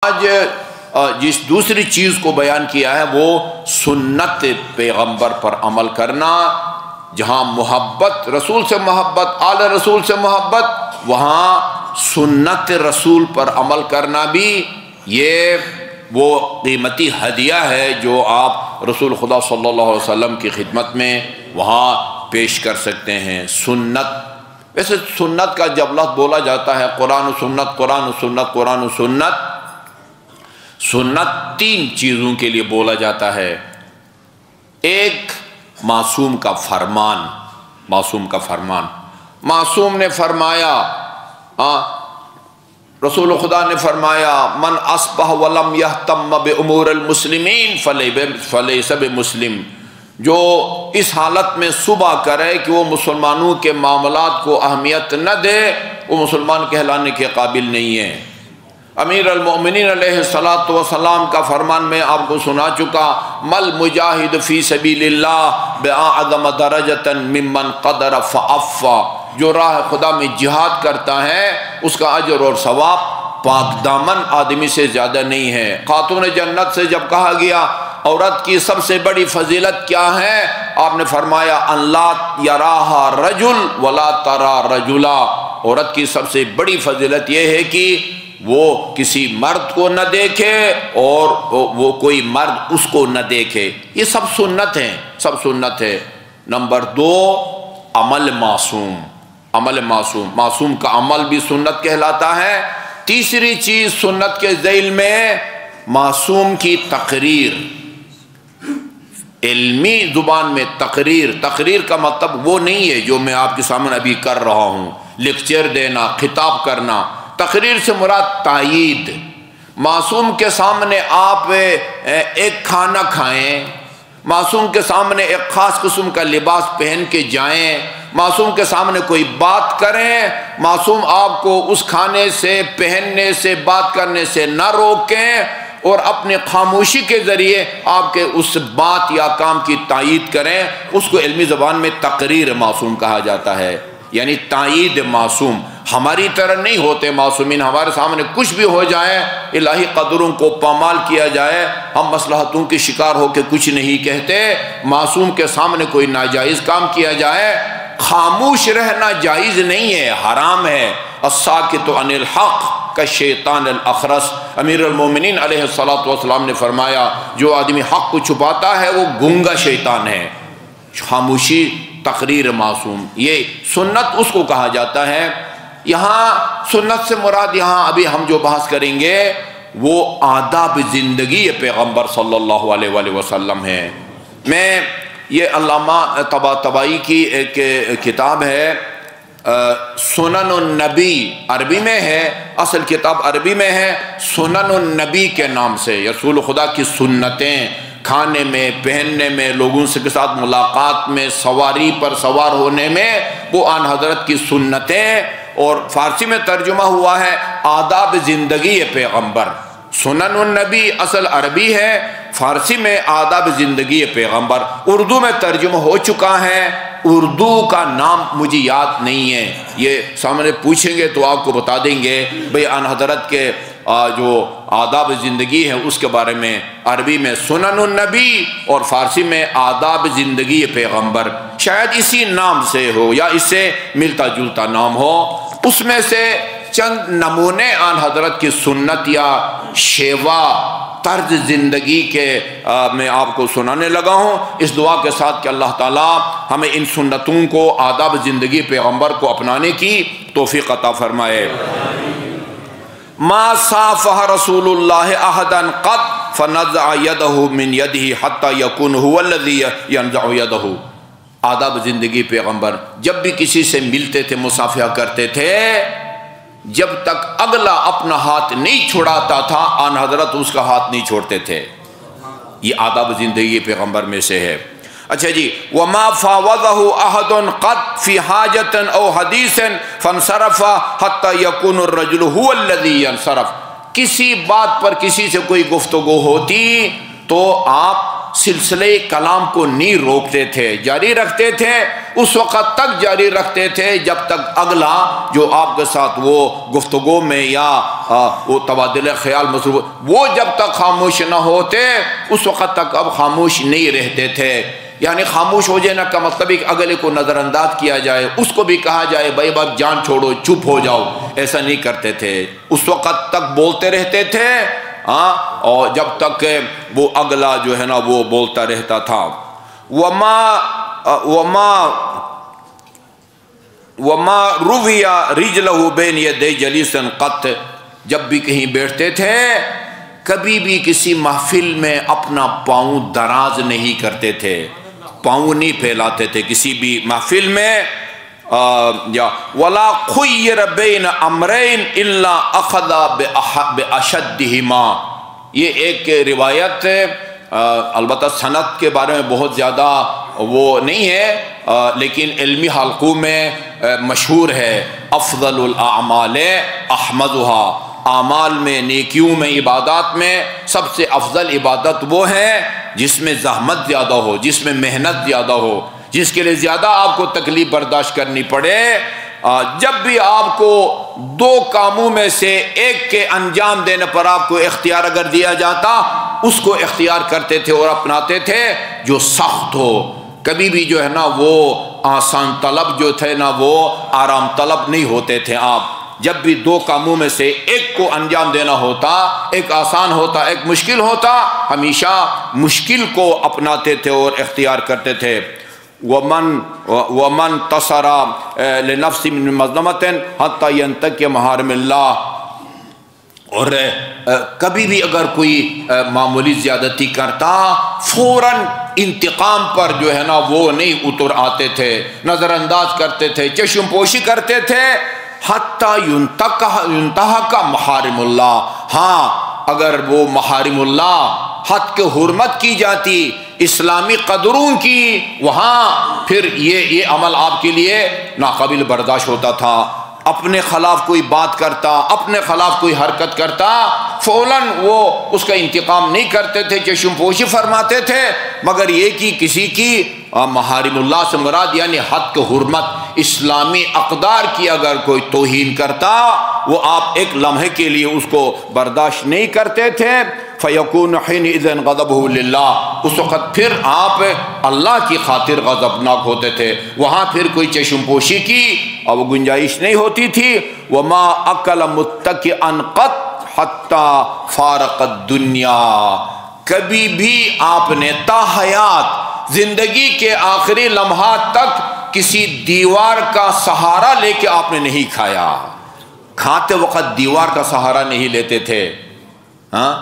آج جس دوسری چیز کو بیان کیا ہے وہ سنت پیغمبر پر عمل کرنا۔ جہاں محبت رسول سے محبت، آل رسول سے محبت، وہاں سنت رسول پر عمل کرنا بھی یہ وہ قیمتی ہدیہ ہے جو آپ رسول خدا صلی اللہ علیہ وسلم کی خدمت میں وہاں پیش کر سکتے ہیں۔ سنت، ویسے سنت کا جب لفظ بولا جاتا ہے قرآن و سنت، قرآن و سنت، قرآن و سنت، سنت تین چیزوں کے لیے بولا جاتا ہے۔ ایک معصوم کا فرمان، معصوم کا فرمان، معصوم نے فرمایا، رسول خدا نے فرمایا من اصبح ولم یہتم بامور المسلمین فلیس بمسلم، جو اس حالت میں صبح کرے کہ وہ مسلمانوں کے معاملات کو اہمیت نہ دے، وہ مسلمان کہلانے کے قابل نہیں ہے۔ امیر المؤمنین علیہ الصلوۃ والسلام کا فرمان میں آپ کو سنا چکا، مل مجاہد فی سبیل اللہ باعظم درجۃ ممن قدر فعفا، جو راہ خدا میں جہاد کرتا ہے اس کا اجر اور ثواب پاک دامن آدمی سے زیادہ نہیں ہے۔ خاتون جنت سے جب کہا گیا عورت کی سب سے بڑی فضیلت کیا ہے، آپ نے فرمایا ان لا یراہا رجل ولا ترا رجلا، عورت کی سب سے بڑی فضیلت یہ ہے کہ وہ کسی مرد کو نہ دیکھے اور وہ کوئی مرد اس کو نہ دیکھے۔ یہ سب سنت ہیں، سب سنت ہے۔ نمبر دو، عمل معصوم، عمل معصوم، معصوم کا عمل بھی سنت کہلاتا ہے۔ تیسری چیز سنت کے ذیل میں معصوم کی تقریر، علمی زبان میں تقریر۔ تقریر کا مطلب وہ نہیں ہے جو میں آپ کے سامنے ابھی کر رہا ہوں، لیکچر دینا، خطاب کرنا۔ تقریر سے مراد تائید۔ معصوم کے سامنے آپ ایک کھانا کھائیں، معصوم کے سامنے ایک خاص قسم کا لباس پہن کے جائیں، معصوم کے سامنے کوئی بات کریں، معصوم آپ کو اس کھانے سے، پہننے سے، بات کرنے سے نہ روکیں اور اپنی خاموشی کے ذریعے آپ کے اس بات یا کام کی تائید کریں، اس کو علمی زبان میں تقریر معصوم کہا جاتا ہے۔ یعنی تائید معصوم۔ ہماری طرح نہیں ہوتے معصومین، ہمارے سامنے کچھ بھی ہو جائے، الہی قدروں کو پامال کیا جائے، ہم مصلحتوں کے شکار ہو کے کچھ نہیں کہتے۔ معصوم کے سامنے کوئی ناجائز کام کیا جائے، خاموش رہنا جائز نہیں ہے، حرام ہے۔ الساکت عن الحق کالشیطان الاخرس، امیر المومنین علیہ الصلوۃ والسلام نے فرمایا جو آدمی حق کو چھپاتا ہے وہ گونگا شیطان ہے۔ خاموشی، تقریر معصوم، یہ سنت اس کو کہا جاتا ہے۔ یہاں سنت سے مراد یہاں ابھی ہم جو بحث کریں گے وہ آداب زندگی پیغمبر صلی اللہ علیہ وآلہ وسلم ہے۔ میں یہ علامہ طباطبائی کی ایک کتاب ہے سنن النبی، عربی میں ہے، اصل کتاب عربی میں ہے، سنن النبی کے نام سے، رسول خدا کی سنتیں، کھانے میں، پہننے میں، لوگوں سے کے ساتھ ملاقات میں، سواری پر سوار ہونے میں، وہ آن حضرت کی سنتیں، اور فارسی میں ترجمہ ہوا ہے آداب زندگی پیغمبر۔ سنن النبی اصل عربی ہے، فارسی میں آداب زندگی پیغمبر، اردو میں ترجمہ ہو چکا ہے۔ اردو کا نام مجھے یاد نہیں ہے، یہ سامنے پوچھیں گے تو آپ کو بتا دیں گے بھئی آن حضرت کے جو آداب زندگی ہے اس کے بارے میں۔ عربی میں سنن النبی اور فارسی میں آداب زندگی پیغمبر، شاید اسی نام سے ہو یا اس سے ملتا جلتا نام ہو۔ اس میں سے چند نمونے آن حضرت کی سنت یا شیوا، طرز زندگی کے میں آپ کو سنانے لگا ہوں، اس دعا کے ساتھ کہ اللہ تعالیٰ ہمیں ان سنتوں کو، آداب زندگی پیغمبر کو اپنانے کی توفیق عطا فرمائے۔ ما صافح رسول اللہ احدا قط فنزع یدہ من یدہ حتی یکون هو الذی ینزع یدہ۔ آداب زندگی پیغمبر جب بھی کسی سے ملتے تھے، مصافحہ کرتے تھے، جب تک اگلا اپنا ہاتھ نہیں چھڑاتا تھا آن حضرت اس کا ہاتھ نہیں چھوڑتے تھے۔ یہ آداب زندگی پیغمبر میں سے ہے۔ اچھا جی، وما فاوضہ احد قط فی حاجۃ او حدیث فانصرف حتی یکون الرجل هو الذی ینصرف۔ کسی بات پر کسی سے کوئی گفتگو ہوتی تو آپ سلسلے کلام کو نہیں روکتے تھے، جاری رکھتے تھے، اس وقت تک جاری رکھتے تھے جب تک اگلا جو آپ کے ساتھ وہ گفتگو میں یا وہ تبادلہ خیال مصروف، وہ جب تک خاموش نہ ہوتے اس وقت تک اب خاموش نہیں رہتے تھے۔ یعنی خاموش ہو جانا کا مطلب ایک اگلے کو نظر انداز کیا جائے، اس کو بھی کہا جائے بھائی بات جان چھوڑو، چپ ہو جاؤ، ایسا نہیں کرتے تھے۔ اس وقت تک بولتے رہتے تھے اور جب تک وہ اگلا جو ہے نا وہ بولتا رہتا تھا۔ وما روی رجلہ بین یدی جلیسا قط، جب بھی کہیں بیٹھتے تھے کبھی بھی کسی محفل میں اپنا پاؤں دراز نہیں کرتے تھے، پاؤں نہیں پھیلاتے تھے کسی بھی محفل میں۔ یا ولا خیر بین امرین الا اخذ باشدہما، یہ ایک روایت البتہ سند کے بارے میں بہت زیادہ وہ نہیں ہے لیکن علمی حلقوں میں مشہور ہے، افضل الاعمال احمدها، اعمال میں، نیکیوں میں، عبادات میں سب سے افضل عبادت وہ ہے جس میں زحمت زیادہ ہو، جس میں محنت زیادہ ہو، جس کے لیے زیادہ آپ کو تکلیف برداشت کرنی پڑے۔ جب بھی آپ کو دو کاموں میں سے ایک کے انجام دینے پر آپ کو اختیار اگر دیا جاتا اس کو اختیار کرتے تھے اور اپناتے تھے جو سخت ہو۔ کبھی بھی جو ہے نا وہ آسان طلب جو تھے نا وہ آرام طلب نہیں ہوتے تھے آپ۔ جب بھی دو کاموں میں سے ایک کو انجام دینا ہوتا، ایک آسان ہوتا ایک مشکل ہوتا، ہمیشہ مشکل کو اپناتے تھے اور اختیار کرتے تھے۔ ومن تصر لنفس من مظلمۃ حتی ینتقم محارم اللہ، اور کبھی بھی اگر کوئی معمولی زیادتی کرتا فوراً انتقام پر جو ہے نا وہ نہیں اتر آتے تھے، نظر انداز کرتے تھے، چشم پوشی کرتے تھے۔ حتی ینتہک محارم اللہ، ہاں اگر وہ محارم اللہ حد کے حرمت کی جاتی، اسلامی قدروں کی، وہاں پھر یہ عمل آپ کے لیے ناقابل برداشت ہوتا تھا۔ اپنے خلاف کوئی بات کرتا، اپنے خلاف کوئی حرکت کرتا، فوراً وہ اس کا انتقام نہیں کرتے تھے، چشم پوشی فرماتے تھے، مگر یہ کہ کسی کی محارم اللہ سے مراد یعنی حد کے حرمت، اسلامی اقدار کی اگر کوئی توہین کرتا وہ آپ ایک لمحے کے لیے اس کو برداشت نہیں کرتے تھے۔ فَيَكُونُ حِينَئِذٍ غَضَبُهُ لِلَّهِ، اس وقت پھر آپ اللہ کی خاطر غضبناک ہوتے تھے، وہاں پھر کوئی چشم پوشی کی اور گنجائش نہیں ہوتی تھی۔ وَمَا أَكَلَ مُتَّكِئًا قَطْ حَتَّى فَارَقَ الدُّنْيَا، کبھی بھی آپ نے تا حیات زندگی کے آخری لمحات تک کسی دیوار کا سہارا لے کے آپ نے نہیں کھایا، کھاتے وقت دیوار کا سہارا نہیں لیتے تھے۔ ہاں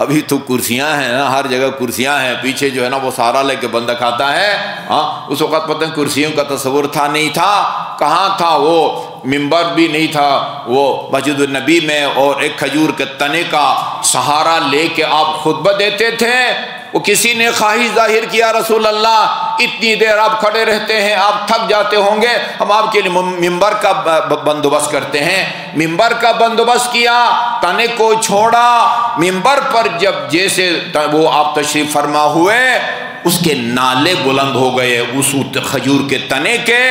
ابھی تو کرسیاں ہیں نا، ہر جگہ کرسیاں ہیں، پیچھے جو ہے نا وہ سہارا لے کے بندہ کھاتا ہے۔ ہاں اس وقت پتہ ہے کرسیوں کا تصور تھا نہیں تھا، کہاں تھا، وہ ممبر بھی نہیں تھا، وہ مسجد النبی میں اور ایک کھجور کے تنے کا سہارا لے کے آپ خطبہ دیتے تھے۔ وہ کسی نے خواہش ظاہر کیا رسول اللہ اتنی دیر آپ کھڑے رہتے ہیں، آپ تھک جاتے ہوں گے، ہم آپ کے لیے ممبر کا بندوبست کرتے ہیں۔ ممبر کا بندوبست کیا، تنے کو چھوڑا، ممبر پر جب جیسے وہ آپ تشریف فرما ہوئے اس کے نالے بلند ہو گئے اس کھجور کے تنے کے،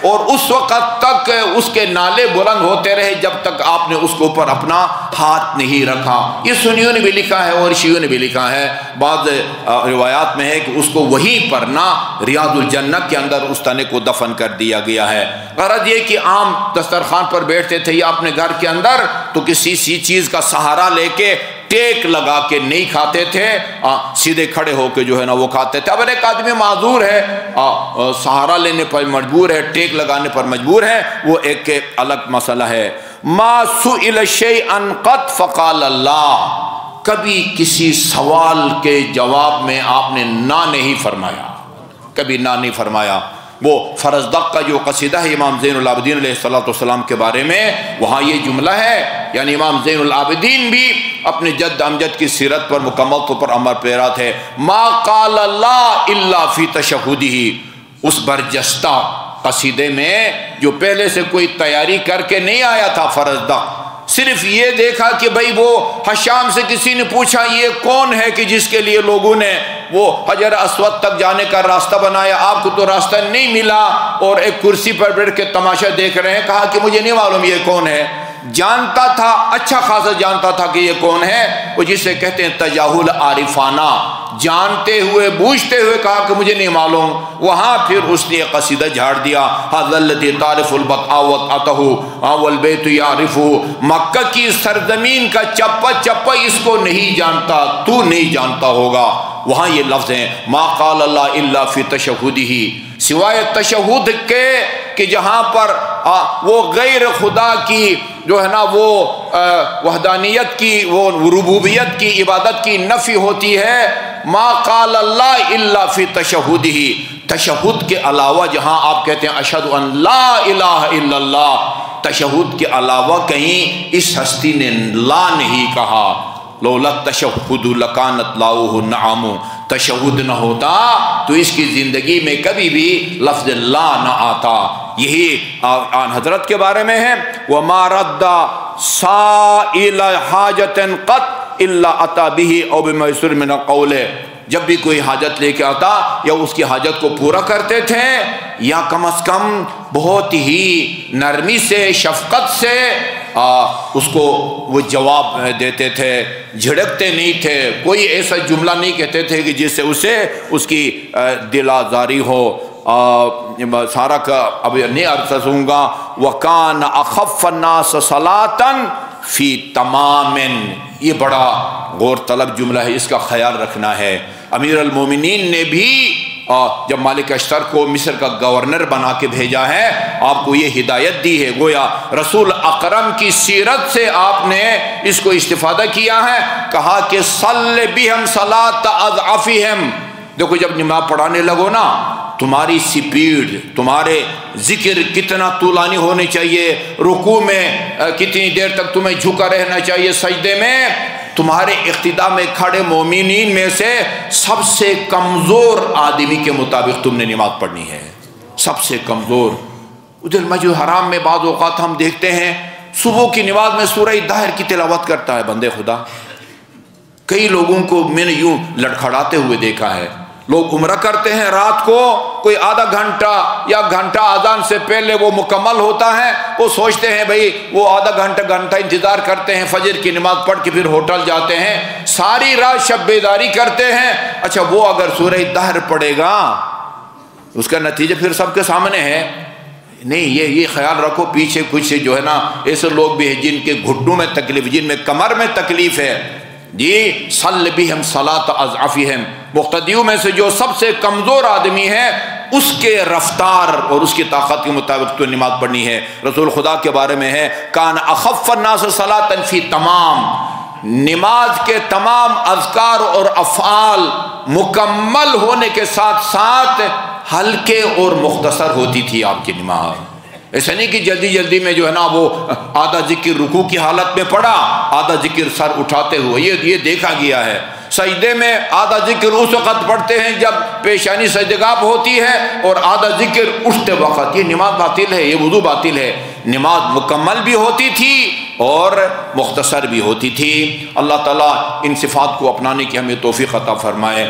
اور اس وقت تک اس کے نالے بلند ہوتے رہے جب تک آپ نے اس کے اوپر اپنا ہاتھ نہیں رکھا۔ یہ سنیوں نے بھی لکھا ہے اور شیعوں نے بھی لکھا ہے، بعض روایات میں ہے کہ اس کو وہیں پر نا ریاض الجنت کے اندر اس تنے کو دفن کر دیا گیا ہے۔ غرض یہ کہ عام دسترخوان پر بیٹھتے تھے یا اپنے گھر کے اندر تو کسی چیز کا سہارا لے کے ٹیک لگا کے نہیں کھاتے تھے، سیدھے کھڑے ہو کے جو ہے نا وہ کھاتے تھے۔ اگر ایک آدمی معذور ہے، سہارا لینے پر مجبور ہے، ٹیک لگانے پر مجبور ہے، وہ ایک الگ مسئلہ ہے۔ ما سئل شیئا قط فقال اللہ، کبھی کسی سوال کے جواب میں آپ نے نہ نہیں فرمایا، کبھی نہ نہیں فرمایا۔ وہ فرزدق کا جو قصیدہ ہے امام زین العابدین علیہ السلام کے بارے میں، وہاں یہ جملہ ہے، یعنی امام زین العابدین بھی اپنے جد امجد کی سیرت پر مکمل طور پر عمل پیرا تھے۔ ما قال اللہ الا فی تشہدہ، اس برجستہ قصیدے میں جو پہلے سے کوئی تیاری کر کے نہیں آیا تھا فرزدق، صرف یہ دیکھا کہ بھئی وہ حشام سے کسی نے پوچھا یہ کون ہے کہ جس کے لیے لوگوں نے وہ حجر اسود تک جانے کا راستہ بنایا، آپ کو تو راستہ نہیں ملا اور ایک کرسی پر بیٹھ کے تماشا دیکھ رہے ہیں۔ کہا کہ مجھے نہیں معلوم یہ کون ہے۔ جانتا تھا، اچھا خاصا جانتا تھا کہ یہ کون ہے، وہ جسے کہتے ہیں تجاہل عارفانہ، جانتے ہوئے بوجھتے ہوئے کہا کہ مجھے نہیں معلوم۔ وہاں پھر اس نے قصیدہ جھاڑ دیا، ھذا الذی تعرف البطء وطأتہ والبیت یعرفہ، مکہ کی سرزمین کا چپا چپا اس کو نہیں جانتا، تو نہیں جانتا ہوگا۔ وہاں یہ لفظ ہیں ما قال اللہ الا فی تشہدہ، سوائے تشہد کے کہ جہاں پر وہ غیر خدا کی جو ہے نا وہ وحدانیت کی، وہ ربوبیت کی، عبادت کی نفی ہوتی ہے، ما قال اللہ الا فی تشہدہ، تشہد کے علاوہ جہاں آپ کہتے ہیں اشہد ان لا الہ الا اللہ، تشہد کے علاوہ کہیں اس ہستی نے لا نہیں کہا۔ لولا تشہد لکانت لاؤہ نعم، تشہد نہ ہوتا تو اس کی زندگی میں کبھی بھی لفظ لا نہ آتا۔ یہی آن حضرت کے بارے میں ہے، وَمَا رَدَّ سَائِلَ حَاجَةٍ قَطْ إِلَّا أَتَى بِهِ أَوْ بِمَيْسُرٍ مِنَ الْقَوْلِ، جب بھی کوئی حاجت لے کے آتا یا اس کی حاجت کو پورا کرتے تھے یا کم از کم بہت ہی نرمی سے، شفقت سے اس کو وہ جواب دیتے تھے، جھڑکتے نہیں تھے، کوئی ایسا جملہ نہیں کہتے تھے کہ جس سے اسے اس کی دل آزاری ہو۔ سارا کا اب نہیں عرض کروں گا، وَكَانَ أَخَفَّ النَّاسَ صَلَاةً فِي تَمَامٍ، یہ بڑا غور طلب جملہ ہے، اس کا خیال رکھنا ہے۔ امیر المومنین نے بھی جب مالک اشتر کو مصر کا گورنر بنا کے بھیجا ہے، آپ کو یہ ہدایت دی ہے، گویا رسول اکرم کی سیرت سے آپ نے اس کو استفادہ کیا ہے۔ کہا کہ صلی بہم صلاۃ اضعافہم، دیکھو جب نماز پڑھانے لگو نا، تمہاری سپیڈ، تمہارے ذکر کتنا طولانی ہونے چاہیے، رکوع میں کتنی دیر تک تمہیں جھکا رہنا چاہیے، سجدے میں تمہارے اقتداء میں کھڑے مومنین میں سے سب سے کمزور آدمی کے مطابق تم نے نماز پڑھنی ہے، سب سے کمزور۔ ادھر مسجد حرام میں بعض اوقات ہم دیکھتے ہیں صبح کی نماز میں سورہ دہر کی تلاوت کرتا ہے بندے خدا، کئی لوگوں کو میں نے یوں لڑکھڑاتے ہوئے دیکھا ہے۔ لوگ عمرہ کرتے ہیں، رات کو کوئی آدھا گھنٹہ یا گھنٹہ اذان سے پہلے وہ مکمل ہوتا ہے، وہ سوچتے ہیں بھئی وہ آدھا گھنٹہ انتظار کرتے ہیں، فجر کی نماز پڑھ کے پھر ہوٹل جاتے ہیں، ساری رات شب بیداری کرتے ہیں۔ اچھا وہ اگر سورہ دہر پڑھے گا اس کا نتیجہ پھر سب کے سامنے ہے۔ نہیں، یہ خیال رکھو، پیچھے کچھ جو ہے نا ایسے لوگ بھی ہیں جن کے گھٹنوں میں تکلیف، جن میں کمر میں تکلیف ہے، جی صلی بہم صلاۃ اضعافہم، مقتدیوں میں سے جو سب سے کمزور آدمی ہے اس کے رفتار اور اس کی طاقت کے مطابق تو نماز پڑھنی ہے۔ رسول خدا کے بارے میں ہے کان اخف الناس صلاۃ فی تمام، نماز کے تمام اذکار اور افعال مکمل ہونے کے ساتھ ساتھ ہلکے اور مختصر ہوتی تھی آپ کی نماز۔ ایسا نہیں کہ جلدی جلدی میں جو ہے نا وہ آدھا ذکر رکوع کی حالت میں پڑھا، آدھا ذکر سر اٹھاتے ہوئے، یہ دیکھا گیا ہے۔ سجدے میں آدھا ذکر اس وقت پڑھتے ہیں جب پیشانی سجدگاہ ہوتی ہے، اور آدھا ذکر اٹھتے وقت۔ یہ نماز باطل ہے، یہ وضو باطل ہے۔ نماز مکمل بھی ہوتی تھی اور مختصر بھی ہوتی تھی۔ اللہ تعالیٰ ان صفات کو اپنانے کی ہمیں توفیق عطا فرمائے۔